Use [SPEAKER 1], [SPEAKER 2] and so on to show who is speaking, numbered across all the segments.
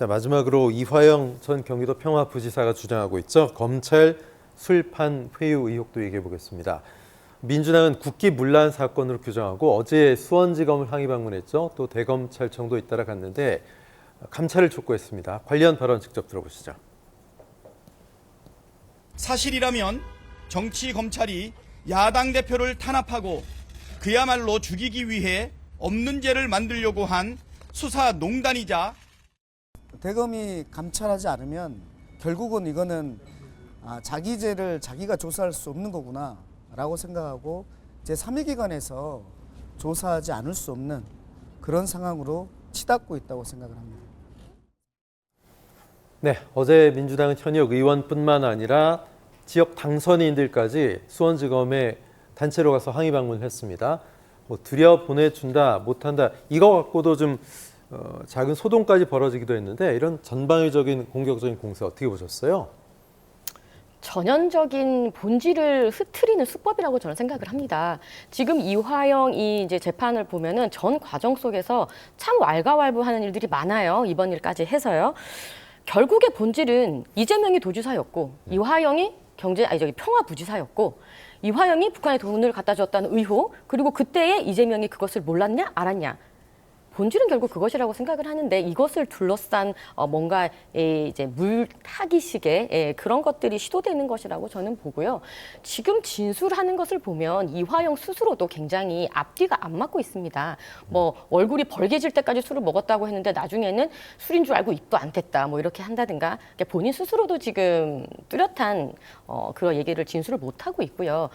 [SPEAKER 1] 자, 마지막으로 이화영 전 경기도 평화부지사가 주장하고 있죠. 검찰 술판 회유 의혹도 얘기해 보겠습니다. 민주당은 국기문란 사건으로 규정하고 어제 수원지검을 항의 방문했죠. 또 대검찰청도 잇따라 갔는데 감찰을 촉구했습니다. 관련 발언 직접 들어보시죠.
[SPEAKER 2] 사실이라면 정치 검찰이 야당 대표를 탄압하고 그야말로 죽이기 위해 없는 죄를 만들려고 한 수사 농단이자
[SPEAKER 3] 대검이 감찰하지 않으면 결국은 이거는 자기 죄를 자기가 조사할 수 없는 거구나 라고 생각하고 제3위기관에서 조사하지 않을 수 없는 그런 상황으로 치닫고 있다고 생각을 합니다.
[SPEAKER 1] 네, 어제 민주당은 현역 의원뿐만 아니라 지역 당선인들까지 수원지검에 단체로 가서 항의 방문을 했습니다. 뭐 들여보내준다, 못한다 이거 갖고도 좀 작은 소동까지 벌어지기도 했는데 이런 전방위적인 공격적인 공세 어떻게 보셨어요?
[SPEAKER 4] 전형적인 본질을 흐트리는 수법이라고 저는 생각을 합니다. 지금 이화영이 이제 재판을 보면은 전 과정 속에서 참 왈가왈부하는 일들이 많아요. 이번 일까지 해서요. 결국의 본질은 이재명이 도지사였고 이화영이 평화부지사였고 이화영이 북한에 돈을 갖다 줬다는 의혹 그리고 그때에 이재명이 그것을 몰랐냐 알았냐. 본질은 결국 그것이라고 생각을 하는데 이것을 둘러싼 뭔가 이제 물타기식의 그런 것들이 시도되는 것이라고 저는 보고요. 지금 진술하는 것을 보면 이화영 스스로도 굉장히 앞뒤가 안 맞고 있습니다. 뭐 얼굴이 벌개질 때까지 술을 먹었다고 했는데 나중에는 술인 줄 알고 입도 안 뗐다 뭐 이렇게 한다든가 본인 스스로도 지금 뚜렷한 그런 얘기를 진술을 못 하고 있고요.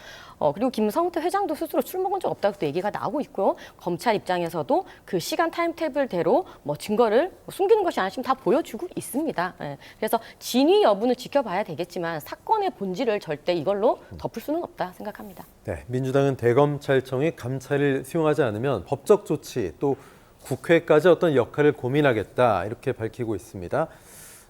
[SPEAKER 4] 그리고 김성태 회장도 스스로 술 먹은 적 없다고 또 얘기가 나오고 있고요. 검찰 입장에서도 그 시간 타임테이블대로 뭐 증거를 숨기는 것이 아니라 지금 다 보여주고 있습니다. 예. 그래서 진위 여부는 지켜봐야 되겠지만 사건의 본질을 절대 이걸로 덮을 수는 없다 생각합니다.
[SPEAKER 1] 네, 민주당은 대검찰청이 감찰을 수용하지 않으면 법적 조치 또 국회까지 어떤 역할을 고민하겠다 이렇게 밝히고 있습니다.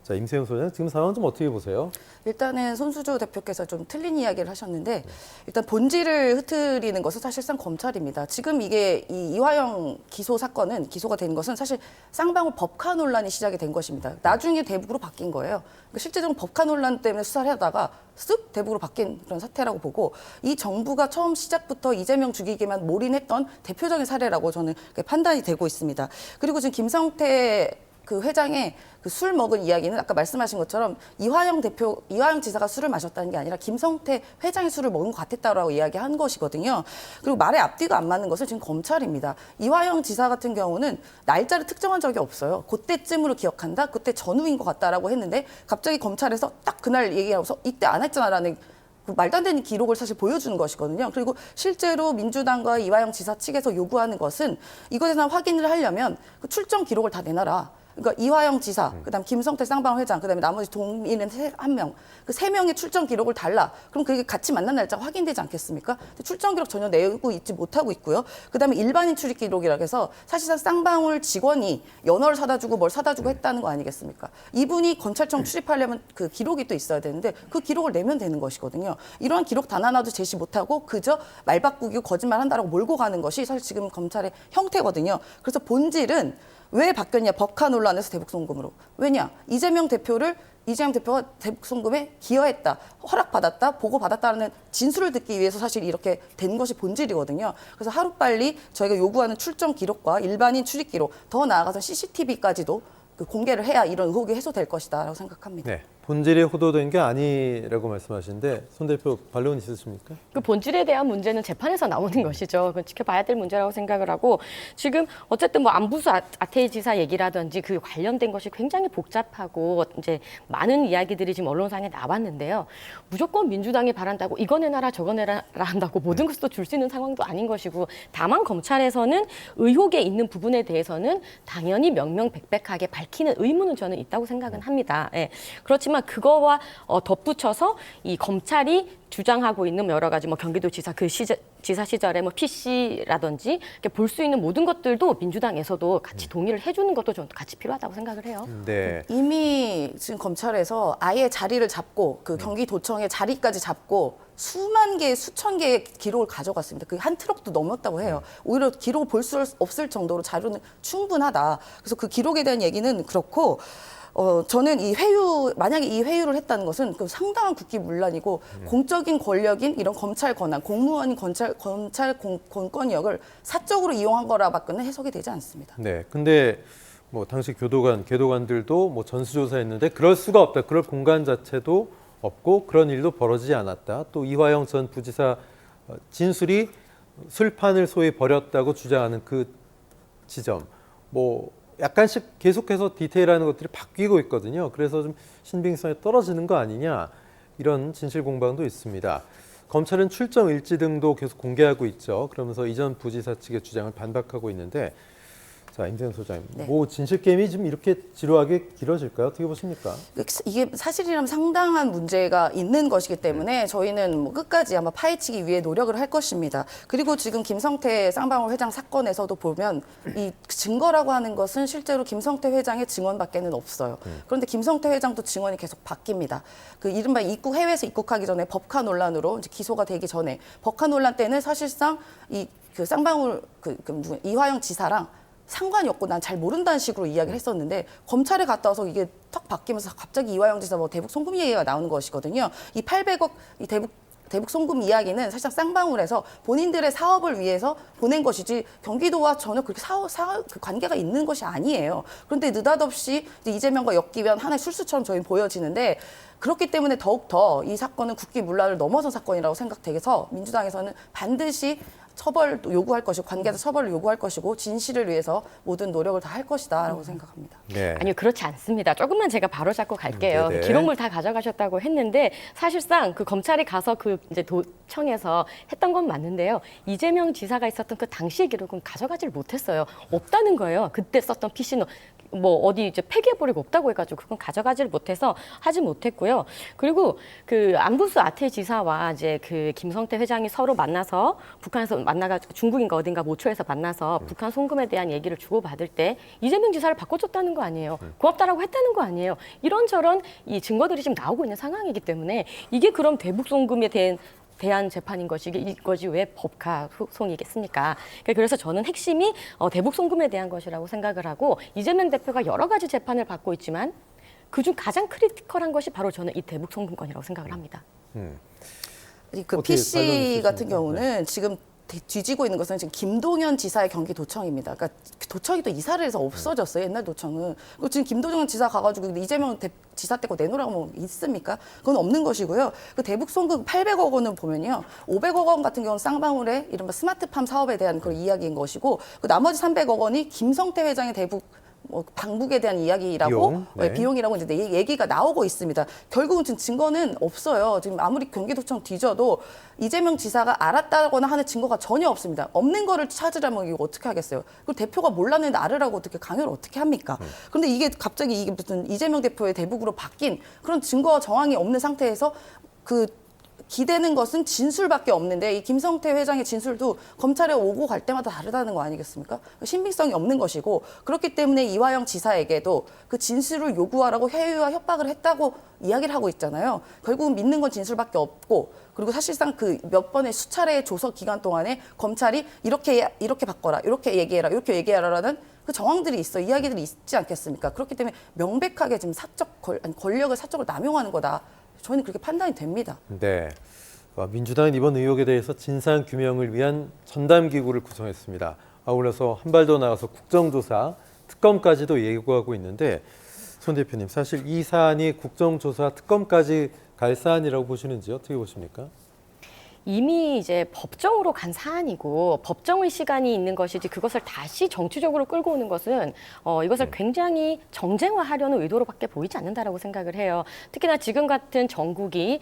[SPEAKER 1] 자, 임세영 소장님 지금 상황 좀 어떻게 보세요?
[SPEAKER 5] 일단은 손수조 대표께서 좀 틀린 이야기를 하셨는데 일단 본질을 흐트리는 것은 사실상 검찰입니다. 지금 이게 이 이화영 기소 사건은 기소가 된 것은 사실 쌍방울 법카 논란이 시작이 된 것입니다. 나중에 대북으로 바뀐 거예요. 그러니까 실제적으로 법카 논란 때문에 수사를 하다가 쓱 대북으로 바뀐 그런 사태라고 보고 이 정부가 처음 시작부터 이재명 죽이기만 몰인했던 대표적인 사례라고 저는 판단이 되고 있습니다. 그리고 지금 김성태 그 회장의 그 술 먹은 이야기는 아까 말씀하신 것처럼 이화영 지사가 술을 마셨다는 게 아니라 김성태 회장이 술을 먹은 것 같았다라고 이야기한 것이거든요. 그리고 말의 앞뒤가 안 맞는 것은 지금 검찰입니다. 이화영 지사 같은 경우는 날짜를 특정한 적이 없어요. 그때쯤으로 기억한다. 그때 전후인 것 같다라고 했는데 갑자기 검찰에서 딱 그날 얘기하고서 이때 안 했잖아라는 말도 안 되는 기록을 사실 보여주는 것이거든요. 그리고 실제로 민주당과 이화영 지사 측에서 요구하는 것은 이것에 대한 확인을 하려면 그 출정 기록을 다 내놔라. 그러니까 이화영 지사, 그다음 김성태 쌍방울 회장, 그다음에 나머지 동인은 한 명, 그 세 명의 출정 기록을 달라. 그럼 그게 같이 만난 날짜가 확인되지 않겠습니까? 출정 기록 전혀 내고 있지 못하고 있고요. 그다음에 일반인 출입 기록이라고 해서 사실상 쌍방울 직원이 연어를 사다 주고 뭘 사다 주고 했다는 거 아니겠습니까? 이분이 검찰청 출입하려면 그 기록이 또 있어야 되는데 그 기록을 내면 되는 것이거든요. 이러한 기록 단 하나도 제시 못하고 그저 말 바꾸기고 거짓말 한다라고 몰고 가는 것이 사실 지금 검찰의 형태거든요. 그래서 본질은 왜 바뀌었냐? 법카 논란에서 대북 송금으로. 왜냐? 이재명 대표가 대북 송금에 기여했다, 허락받았다, 보고받았다는 진술을 듣기 위해서 사실 이렇게 된 것이 본질이거든요. 그래서 하루빨리 저희가 요구하는 출정 기록과 일반인 출입 기록, 더 나아가서 CCTV까지도 공개를 해야 이런 의혹이 해소될 것이다라고 생각합니다.
[SPEAKER 1] 네, 본질이 호도된 게 아니라고 말씀하시는데 손 대표 반론 있으십니까?
[SPEAKER 4] 그 본질에 대한 문제는 재판에서 나오는 것이죠. 그건 지켜봐야 될 문제라고 생각을 하고 지금 어쨌든 뭐 안부수 아태희 지사 얘기라든지 그 관련된 것이 굉장히 복잡하고 이제 많은 이야기들이 지금 언론상에 나왔는데요. 무조건 민주당이 바란다고 이거 내놔라 저거 내놔라 한다고 모든 것을 줄 수 있는 상황도 아닌 것이고 다만 검찰에서는 의혹에 있는 부분에 대해서는 당연히 명명백백하게 밝히는 의무는 저는 있다고 생각은 합니다. 예. 그렇지만 그거와 덧붙여서 이 검찰이 주장하고 있는 여러 가지 뭐 경기도지사 지사 시절에 뭐 PC라든지 볼 수 있는 모든 것들도 민주당에서도 같이 동의를 해주는 것도 좀 같이 필요하다고 생각을 해요.
[SPEAKER 1] 네.
[SPEAKER 5] 이미 지금 검찰에서 아예 자리를 잡고 그 경기도청의 자리까지 잡고 수만 개, 수천 개의 기록을 가져갔습니다. 그 한 트럭도 넘었다고 해요. 오히려 기록을 볼 수 없을 정도로 자료는 충분하다. 그래서 그 기록에 대한 얘기는 그렇고 저는 만약에 이 회유를 했다는 것은 그 상당한 국기문란이고 공적인 권력인 이런 검찰 권한, 공무원인 검찰 공권력을 사적으로 이용한 거라밖에는 해석이 되지 않습니다.
[SPEAKER 1] 네, 근데 뭐 당시 교도관들도 뭐 전수조사했는데 그럴 수가 없다. 그럴 공간 자체도 없고 그런 일도 벌어지지 않았다. 또 이화영 전 부지사 진술이 술판을 소위 벌였다고 주장하는 그 지점, 뭐 약간씩 계속해서 디테일하는 것들이 바뀌고 있거든요. 그래서 좀 신빙성이 떨어지는 거 아니냐 이런 진실 공방도 있습니다. 검찰은 출정 일지 등도 계속 공개하고 있죠. 그러면서 이전 부지사 측의 주장을 반박하고 있는데, 자, 임재현 소장님,
[SPEAKER 5] 네.
[SPEAKER 1] 뭐 진실 게임이 좀 이렇게 지루하게 길어질까요? 어떻게 보십니까?
[SPEAKER 5] 이게 사실이라면 상당한 문제가 있는 것이기 때문에 저희는 뭐 끝까지 아마 파헤치기 위해 노력을 할 것입니다. 그리고 지금 김성태 쌍방울 회장 사건에서도 보면 이 증거라고 하는 것은 실제로 김성태 회장의 증언밖에는 없어요. 그런데 김성태 회장도 증언이 계속 바뀝니다. 그 이른바 해외에서 입국하기 전에 법카 논란으로 이제 기소가 되기 전에 법카 논란 때는 사실상 그 쌍방울 이화영 지사랑 상관이 없고 난 잘 모른다는 식으로 이야기를 했었는데 검찰에 갔다 와서 이게 탁 바뀌면서 갑자기 이화영 지사 뭐 대북 송금 얘기가 나오는 것이거든요. 이 800억 이 대북 송금 이야기는 사실상 쌍방울에서 본인들의 사업을 위해서 보낸 것이지 경기도와 전혀 그렇게 그 관계가 있는 것이 아니에요. 그런데 느닷없이 이제 이재명과 엮이면 하나의 술수처럼 저희는 보여지는데 그렇기 때문에 더욱더 이 사건은 국기문란을 넘어선 사건이라고 생각되서 민주당에서는 반드시 처벌 요구할 것이고 관계자 처벌을 요구할 것이고 진실을 위해서 모든 노력을 다 할 것이다라고 생각합니다.
[SPEAKER 1] 네.
[SPEAKER 4] 아니요, 그렇지 않습니다. 조금만 제가 바로 잡고 갈게요.
[SPEAKER 1] 네네.
[SPEAKER 4] 기록물 다 가져가셨다고 했는데 사실상 그 검찰이 가서 그 이제 도청에서 했던 건 맞는데요. 이재명 지사가 있었던 그 당시의 기록은 가져가지를 못했어요. 없다는 거예요. 그때 썼던 PC는 뭐 어디 이제 폐기해버리고 없다고 해가지고 그건 가져가지를 못해서 하지 못했고요. 그리고 그 안부수 아태 지사와 이제 그 김성태 회장이 서로 만나서 북한에서 만나가지고 중국인가 어딘가 모처에서 만나서 북한 송금에 대한 얘기를 주고받을 때 이재명 지사를 바꿔줬다는 거 아니에요. 고맙다라고 했다는 거 아니에요. 이런저런 이 증거들이 지금 나오고 있는 상황이기 때문에 이게 그럼 대북 송금에 대한 재판인 것이 이거지 왜 법카 소송이겠습니까? 그래서 저는 핵심이 대북 송금에 대한 것이라고 생각을 하고 이재명 대표가 여러 가지 재판을 받고 있지만 그중 가장 크리티컬한 것이 바로 저는 이 대북 송금건이라고 생각을 합니다.
[SPEAKER 5] 그
[SPEAKER 1] 어떻게
[SPEAKER 5] PC
[SPEAKER 1] 반론해
[SPEAKER 5] 같은
[SPEAKER 1] 주시나요?
[SPEAKER 5] 경우는 지금 뒤지고 있는 것은 지금 김동연 지사의 경기도청입니다. 그러니까 도청이 또 이사를 해서 없어졌어요. 옛날 도청은. 그리고 지금 김동연 지사 가가지고 이재명 지사 때 거 내놓으라고 뭐 있습니까? 그건 없는 것이고요. 그 대북 송금 800억 원을 보면요. 500억 원 같은 경우는 쌍방울의 이른바 스마트팜 사업에 대한 그런 이야기인 것이고 그 나머지 300억 원이 김성태 회장의 대북 방북에 대한 이야기라고
[SPEAKER 1] 비용, 네.
[SPEAKER 5] 비용이라고 이제 얘기가 나오고 있습니다. 결국은 지금 증거는 없어요. 지금 아무리 경기도청 뒤져도 이재명 지사가 알았다거나 하는 증거가 전혀 없습니다. 없는 거를 찾으려면 이거 어떻게 하겠어요? 그리고 대표가 몰랐는데 알으라고 어떻게 강요를 어떻게 합니까? 그런데 이게 갑자기 이게 무슨 이재명 대표의 대북으로 바뀐 그런 증거와 정황이 없는 상태에서 그 기대는 것은 진술밖에 없는데 이 김성태 회장의 진술도 검찰에 오고 갈 때마다 다르다는 거 아니겠습니까? 신빙성이 없는 것이고 그렇기 때문에 이화영 지사에게도 그 진술을 요구하라고 회유와 협박을 했다고 이야기를 하고 있잖아요. 결국은 믿는 건 진술밖에 없고 그리고 사실상 그 몇 번의 수차례의 조서 기간 동안에 검찰이 이렇게 바꿔라, 이렇게 얘기하라라는 그 정황들이 있어, 이야기들이 있지 않겠습니까? 그렇기 때문에 명백하게 지금 권력을 사적으로 남용하는 거다. 저는 그렇게 판단이 됩니다.
[SPEAKER 1] 네. 민주당은 이번 의혹에 대해서 진상 규명을 위한 전담 기구를 구성했습니다. 아울러서 한 발 더 나가서 국정조사, 특검까지도 예고하고 있는데 손 대표님, 사실 이 사안이 국정조사, 특검까지 갈 사안이라고 보시는지 어떻게 보십니까?
[SPEAKER 4] 이미 이제 법정으로 간 사안이고 법정의 시간이 있는 것이지 그것을 다시 정치적으로 끌고 오는 것은 이것을 굉장히 정쟁화하려는 의도로밖에 보이지 않는다라고 생각을 해요. 특히나 지금 같은 정국이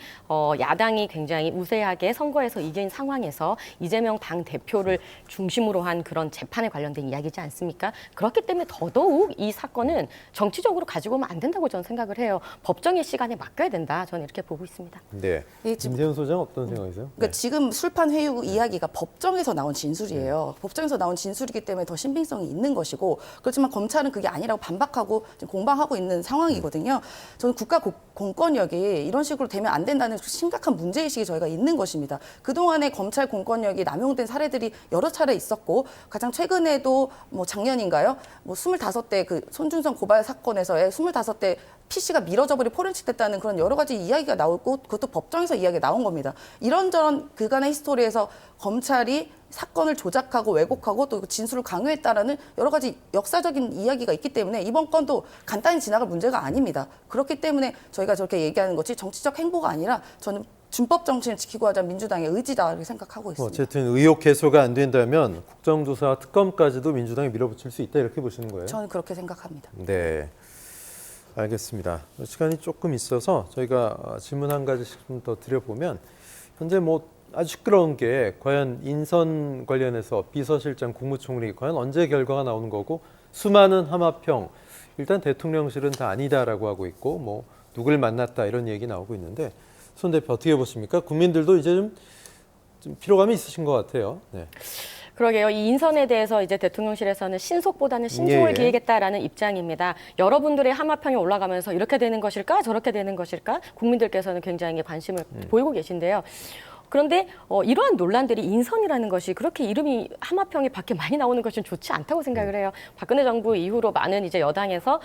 [SPEAKER 4] 야당이 굉장히 우세하게 선거에서 이긴 상황에서 이재명 당 대표를 중심으로 한 그런 재판에 관련된 이야기지 않습니까? 그렇기 때문에 더더욱 이 사건은 정치적으로 가지고 오면 안 된다고 저는 생각을 해요. 법정의 시간에 맡겨야 된다. 저는 이렇게 보고 있습니다.
[SPEAKER 1] 네.
[SPEAKER 5] 이 지금
[SPEAKER 1] 임재현 소장 어떤 생각이세요?
[SPEAKER 5] 그러니까 지금 술판 회유 이야기가 법정에서 나온 진술이에요. 법정에서 나온 진술이기 때문에 더 신빙성이 있는 것이고 그렇지만 검찰은 그게 아니라고 반박하고 지금 공방하고 있는 상황이거든요. 저는 국가 공권력이 이런 식으로 되면 안 된다는 심각한 문제의식이 저희가 있는 것입니다. 그동안에 검찰 공권력이 남용된 사례들이 여러 차례 있었고 가장 최근에도 뭐 작년인가요? 뭐 25대 그 손준성 고발 사건에서의 25대 PC가 미뤄져 버리 포렌식 됐다는 그런 여러 가지 이야기가 나오고 그것도 법정에서 이야기가 나온 겁니다. 이런저런 그간의 히스토리에서 검찰이 사건을 조작하고 왜곡하고 또 진술을 강요했다라는 여러 가지 역사적인 이야기가 있기 때문에 이번 건도 간단히 지나갈 문제가 아닙니다. 그렇기 때문에 저희가 저렇게 얘기하는 것이 정치적 행보가 아니라 저는 준법 정신을 지키고 하자 민주당의 의지다 이렇게 생각하고 있습니다.
[SPEAKER 1] 어쨌든 의혹 해소가 안 된다면 국정조사와 특검까지도 민주당이 밀어붙일 수 있다 이렇게 보시는 거예요?
[SPEAKER 5] 저는 그렇게 생각합니다.
[SPEAKER 1] 네, 알겠습니다. 시간이 조금 있어서 저희가 질문 한 가지씩 좀 더 드려보면 현재 뭐 아주 시끄러운 게 과연 인선 관련해서 비서실장 국무총리 과연 언제 결과가 나오는 거고 수많은 하마평 일단 대통령실은 다 아니다라고 하고 있고 뭐 누굴 만났다 이런 얘기 나오고 있는데 손 대표 어떻게 보십니까? 국민들도 이제 좀 피로감이 있으신 것 같아요. 네.
[SPEAKER 4] 그러게요. 이 인선에 대해서 이제 대통령실에서는 신속보다는 신중을
[SPEAKER 1] 예.
[SPEAKER 4] 기하겠다라는 입장입니다. 여러분들의 하마평이 올라가면서 이렇게 되는 것일까 저렇게 되는 것일까 국민들께서는 굉장히 관심을 보이고 계신데요. 그런데 이러한 논란들이 인선이라는 것이 그렇게 이름이 하마평이 밖에 많이 나오는 것은 좋지 않다고 생각을 해요. 박근혜 정부 이후로 많은 이제 여당에서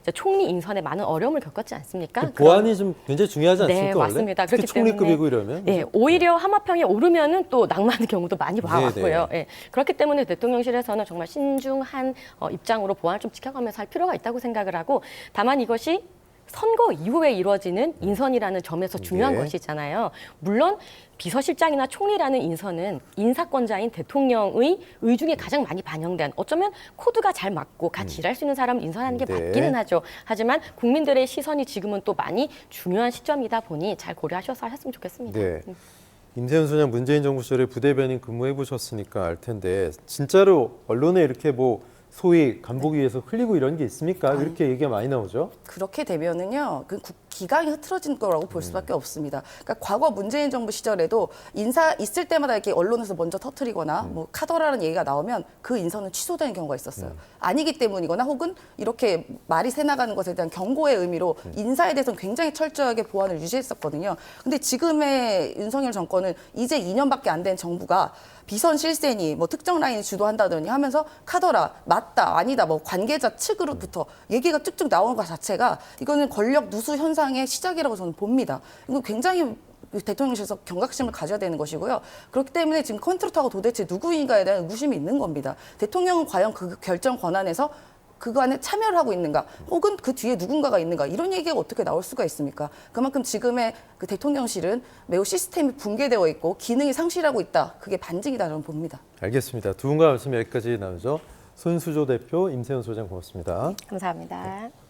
[SPEAKER 4] 이제 총리 인선에 많은 어려움을 겪었지 않습니까?
[SPEAKER 1] 보안이 좀 굉장히 중요하지 않습니까?
[SPEAKER 4] 네,
[SPEAKER 1] 원래?
[SPEAKER 4] 맞습니다.
[SPEAKER 1] 특히
[SPEAKER 4] 그렇기
[SPEAKER 1] 총리급이고 이러면.
[SPEAKER 4] 네, 오히려 하마평에 오르면은 또 낙마하는 경우도 많이 봐왔고요.
[SPEAKER 1] 네.
[SPEAKER 4] 예, 그렇기 때문에 대통령실에서는 정말 신중한 입장으로 보안을 좀 지켜가면서 할 필요가 있다고 생각을 하고 다만 이것이 선거 이후에 이루어지는 인선이라는 점에서 중요한
[SPEAKER 1] 네.
[SPEAKER 4] 것이잖아요. 물론 비서실장이나 총리라는 인선은 인사권자인 대통령의 의중이 가장 많이 반영된 어쩌면 코드가 잘 맞고 같이 일할 수 있는 사람을 인선하는 게
[SPEAKER 1] 네.
[SPEAKER 4] 맞기는 하죠. 하지만 국민들의 시선이 지금은 또 많이 중요한 시점이다 보니 잘 고려하셔서 하셨으면 좋겠습니다.
[SPEAKER 1] 네. 임세훈 소장 문재인 정부 시절에 부대변인 근무해 보셨으니까 알 텐데 진짜로 언론에 이렇게 뭐 소위 간보기 위해서 흘리고 이런 게 있습니까? 이렇게 얘기가 많이 나오죠.
[SPEAKER 5] 그렇게 되면은요, 그 기강이 흐트러진 거라고 볼 수밖에 없습니다. 그러니까 과거 문재인 정부 시절에도 인사 있을 때마다 이렇게 언론에서 먼저 터뜨리거나 뭐 카더라는 얘기가 나오면 그 인선은 취소되는 경우가 있었어요. 아니기 때문이거나 혹은 이렇게 말이 새나가는 것에 대한 경고의 의미로 인사에 대해서는 굉장히 철저하게 보안을 유지했었거든요. 근데 지금의 윤석열 정권은 이제 2년밖에 안 된 정부가 비선 실세니 뭐 특정 라인이 주도한다더니 하면서 카더라 맞다 아니다 뭐 관계자 측으로부터 얘기가 쭉쭉 나오는 것 자체가 이거는 권력 누수 현상의 시작이라고 저는 봅니다. 이거 굉장히 대통령실에서 경각심을 가져야 되는 것이고요. 그렇기 때문에 지금 컨트롤타가 도대체 누구인가에 대한 의구심이 있는 겁니다. 대통령은 과연 그 결정 권한에서 그 안에 참여를 하고 있는가 혹은 그 뒤에 누군가가 있는가 이런 얘기가 어떻게 나올 수가 있습니까? 그만큼 지금의 그 대통령실은 매우 시스템이 붕괴되어 있고 기능이 상실하고 있다. 그게 반증이다 저는 봅니다.
[SPEAKER 1] 알겠습니다. 두 분과 말씀 여기까지 나누죠. 손수조 대표, 임세훈 소장 고맙습니다.
[SPEAKER 4] 감사합니다.